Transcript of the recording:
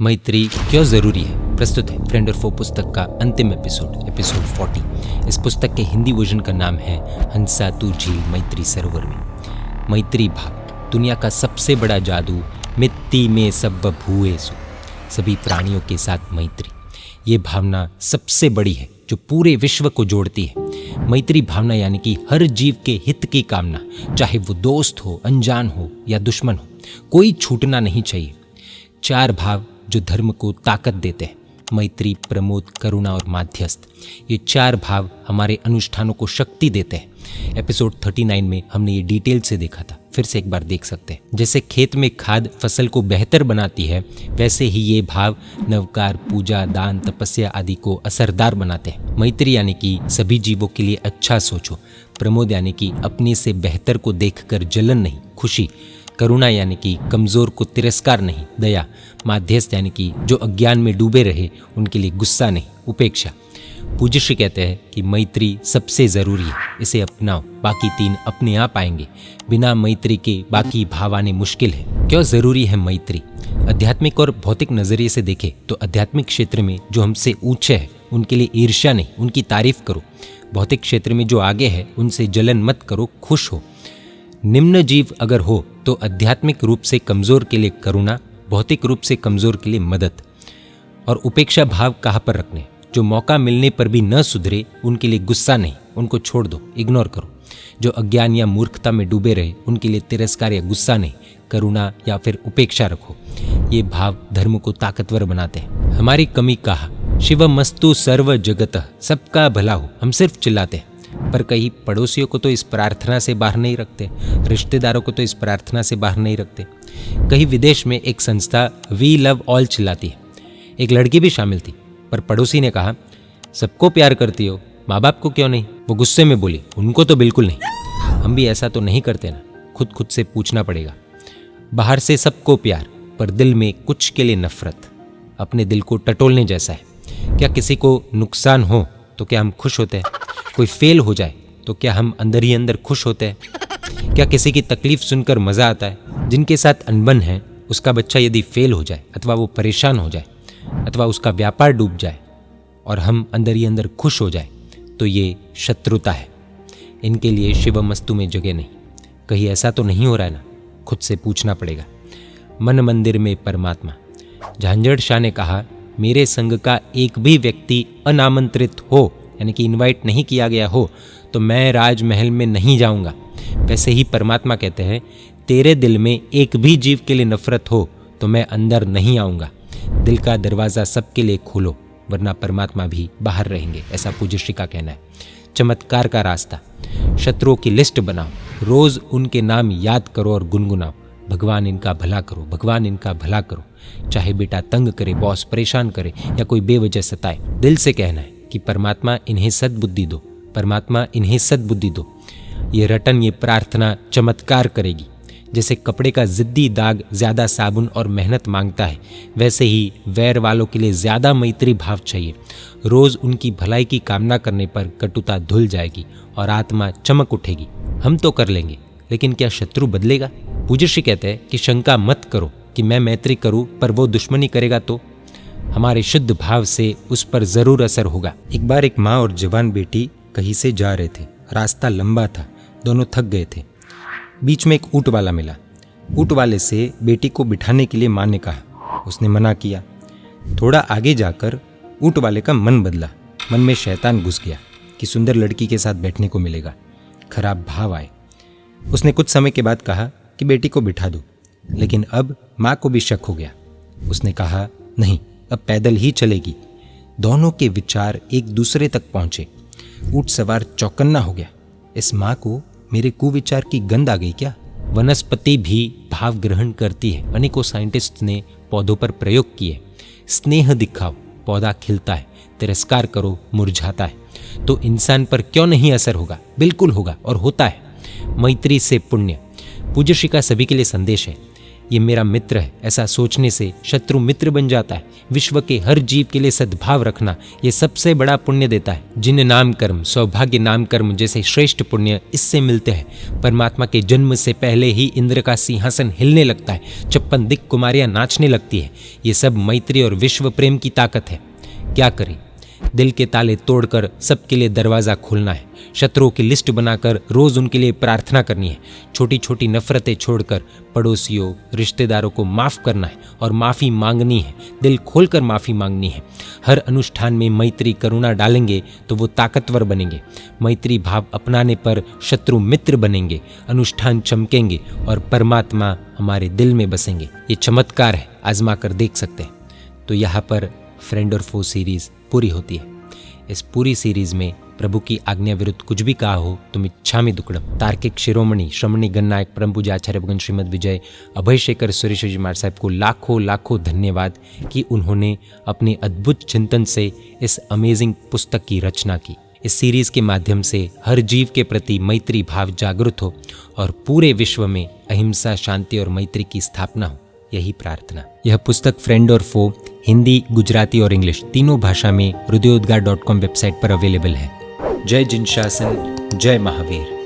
मैत्री क्यों ज़रूरी है प्रस्तुत है फ्रेंड और फो पुस्तक का अंतिम एपिसोड 40। इस पुस्तक के हिंदी वर्जन का नाम है हंसा तू झील मैत्री सरोवर में। मैत्री भाव दुनिया का सबसे बड़ा जादू, मिट्टी में सब भूए सो, सभी प्राणियों के साथ मैत्री। ये भावना सबसे बड़ी है जो पूरे विश्व को जोड़ती है। मैत्री भावना यानी कि हर जीव के हित की कामना, चाहे वो दोस्त हो, अनजान हो या दुश्मन हो, कोई छूटना नहीं चाहिए। चार भाव जो धर्म को ताकत देते हैं, मैत्री, प्रमोद, करुणा और माध्यस्थ, ये चार भाव हमारे अनुष्ठानों को शक्ति देते हैं। एपिसोड 39 में हमने ये डिटेल से देखा था, फिर से एक बार देख सकते हैं। जैसे खेत में खाद फसल को बेहतर बनाती है, वैसे ही ये भाव नवकार, पूजा, दान, तपस्या आदि को असरदार बनाते हैं। मैत्री यानी कि सभी जीवों के लिए अच्छा सोचो। प्रमोद यानी कि अपने से बेहतर को देखकर जलन नहीं, खुशी। करुणा यानी कि कमज़ोर को तिरस्कार नहीं, दया। माध्यस्थ यानी कि जो अज्ञान में डूबे रहे उनके लिए गुस्सा नहीं, उपेक्षा। पूज्यश्री कहते हैं कि मैत्री सबसे ज़रूरी है, इसे अपनाओ, बाकी तीन अपने आप आएंगे। बिना मैत्री के बाकी भाव आने मुश्किल है। क्यों ज़रूरी है मैत्री? आध्यात्मिक और भौतिक नज़रिए से देखें तो आध्यात्मिक क्षेत्र में जो हमसे ऊंचे है उनके लिए ईर्ष्या नहीं, उनकी तारीफ करो। भौतिक क्षेत्र में जो आगे है उनसे जलन मत करो, खुश हो। निम्न जीव अगर हो तो आध्यात्मिक रूप से कमज़ोर के लिए करुणा, भौतिक रूप से कमज़ोर के लिए मदद। और उपेक्षा भाव कहाँ पर रखने? जो मौका मिलने पर भी न सुधरे उनके लिए गुस्सा नहीं, उनको छोड़ दो, इग्नोर करो। जो अज्ञान या मूर्खता में डूबे रहे उनके लिए तिरस्कार या गुस्सा नहीं, करुणा या फिर उपेक्षा रखो। ये भाव धर्म को ताकतवर बनाते हैं। हमारी कमी कहा, शिवमस्तु सर्व जगतः, सबका भला हो, हम सिर्फ चिल्लाते हैं। पर कहीं पड़ोसियों को तो इस प्रार्थना से बाहर नहीं रखते, रिश्तेदारों को तो इस प्रार्थना से बाहर नहीं रखते। कहीं विदेश में एक संस्था वी लव ऑल चिल्लाती है, एक लड़की भी शामिल थी, पर पड़ोसी ने कहा सबको प्यार करती हो, माँ बाप को क्यों नहीं? वो गुस्से में बोली उनको तो बिल्कुल नहीं। हम भी ऐसा तो नहीं करते ना? खुद से पूछना पड़ेगा। बाहर से सबको प्यार, पर दिल में कुछ के लिए नफरत, अपने दिल को टटोलने जैसा है। क्या किसी को नुकसान हो तो क्या हम खुश होते हैं? कोई फेल हो जाए तो क्या हम अंदर ही अंदर खुश होते हैं? क्या किसी की तकलीफ सुनकर मज़ा आता है? जिनके साथ अनबन है उसका बच्चा यदि फेल हो जाए अथवा वो परेशान हो जाए अथवा उसका व्यापार डूब जाए और हम अंदर ही अंदर खुश हो जाए तो ये शत्रुता है। इनके लिए शिवमस्तु में जगह नहीं। कहीं ऐसा तो नहीं हो रहा है ना? खुद से पूछना पड़ेगा। मन मंदिर में परमात्मा। झांझड़ शाह ने कहा मेरे संग का एक भी व्यक्ति अनामंत्रित हो, यानी कि इनवाइट नहीं किया गया हो, तो मैं राजमहल में नहीं जाऊंगा। वैसे ही परमात्मा कहते हैं तेरे दिल में एक भी जीव के लिए नफरत हो तो मैं अंदर नहीं आऊंगा। दिल का दरवाज़ा सबके लिए खोलो, वरना परमात्मा भी बाहर रहेंगे, ऐसा पूज्यश्री का कहना है। चमत्कार का रास्ता। शत्रुओं की लिस्ट बनाओ, रोज़ उनके नाम याद करो और गुनगुनाओ। भगवान इनका भला करो, भगवान इनका भला करो। चाहे बेटा तंग करे, बॉस परेशान करे या कोई बेवजह सताए, दिल से कहना है कि परमात्मा इन्हें सद्बुद्धि दो, परमात्मा इन्हें सद्बुद्धि दो। ये रटन, ये प्रार्थना चमत्कार करेगी। जैसे कपड़े का जिद्दी दाग ज़्यादा साबुन और मेहनत मांगता है, वैसे ही वैर वालों के लिए ज़्यादा मैत्री भाव चाहिए। रोज़ उनकी भलाई की कामना करने पर कटुता धुल जाएगी और आत्मा चमक उठेगी। हम तो कर लेंगे, लेकिन क्या शत्रु बदलेगा? पूज्यश्री कहते हैं कि शंका मत करो कि मैं मैत्री करूं पर वो दुश्मनी करेगा तो हमारे शुद्ध भाव से उस पर ज़रूर असर होगा। एक बार एक माँ और जवान बेटी कहीं से जा रहे थे। रास्ता लंबा था, दोनों थक गए थे। बीच में एक ऊँट वाला मिला। ऊँट वाले से बेटी को बिठाने के लिए माँ ने कहा, उसने मना किया। थोड़ा आगे जाकर ऊँट वाले का मन बदला। मन में शैतान घुस गया कि सुंदर लड़की के साथ बैठने को मिलेगा। खराब भाव आए। उसने कुछ समय के बाद कहा कि बेटी को बिठा दो, लेकिन अब माँ को भी शक हो गया। उसने कहा नहीं, अब पैदल ही चलेगी। दोनों के विचार एक दूसरे तक पहुंचे। ऊँट सवार चौकन्ना हो गया। इस माँ को मेरे कुविचार की गंध आ गई क्या? वनस्पति भी भाव ग्रहण करती है। अनेकों साइंटिस्ट ने पौधों पर प्रयोग किए। स्नेह दिखाओ, पौधा खिलता है। तिरस्कार करो, मुरझाता है। तो इंसान पर क्यों नहीं असर होगा? बिल्कुल होगा और होता है। मैत्री से पुण्य। पूज्यश्री का सभी के लिए संदेश है, ये मेरा मित्र है, ऐसा सोचने से शत्रु मित्र बन जाता है। विश्व के हर जीव के लिए सद्भाव रखना ये सबसे बड़ा पुण्य देता है। जिन नाम कर्म, सौभाग्य नाम कर्म जैसे श्रेष्ठ पुण्य इससे मिलते हैं। परमात्मा के जन्म से पहले ही इंद्र का सिंहासन हिलने लगता है, 56 दिक् कुमारियां नाचने लगती है। ये सब मैत्री और विश्व प्रेम की ताकत है। क्या करें? दिल के ताले तोड़कर सबके लिए दरवाज़ा खोलना है। शत्रुओं की लिस्ट बनाकर रोज़ उनके लिए प्रार्थना करनी है। छोटी छोटी नफरतें छोड़कर पड़ोसियों, रिश्तेदारों को माफ़ करना है और माफ़ी मांगनी है। दिल खोलकर माफ़ी मांगनी है। हर अनुष्ठान में मैत्री करुणा डालेंगे तो वो ताकतवर बनेंगे। मैत्री भाव अपनाने पर शत्रु मित्र बनेंगे, अनुष्ठान चमकेंगे और परमात्मा हमारे दिल में बसेंगे। ये चमत्कार है, आजमा कर देख सकते हैं। तो यहाँ पर फ्रेंड और फो सीरीज़ पूरी होती है। इस पूरी सीरीज में प्रभु की आज्ञा विरुद्ध कुछ भी कहा हो तुम इच्छामि दुक्कड़म। तार्किक शिरोमणि श्रमणी गणनायक परम पूज्य आचार्य भगवान श्रीमद विजय अभय शेखर सुरेश जी महाराज साहब को लाखों लाखों धन्यवाद कि उन्होंने अपने अद्भुत चिंतन से इस अमेजिंग पुस्तक की रचना की। इस सीरीज के माध्यम से हर जीव के प्रति मैत्री भाव जागृत हो और पूरे विश्व में अहिंसा, शांति और मैत्री की स्थापना हो, यही प्रार्थना। यह पुस्तक फ्रेंड और फो हिंदी, गुजराती और इंग्लिश तीनों भाषा में हृदयोद्गार.com वेबसाइट पर अवेलेबल है। जय जिन शासन, जय महावीर।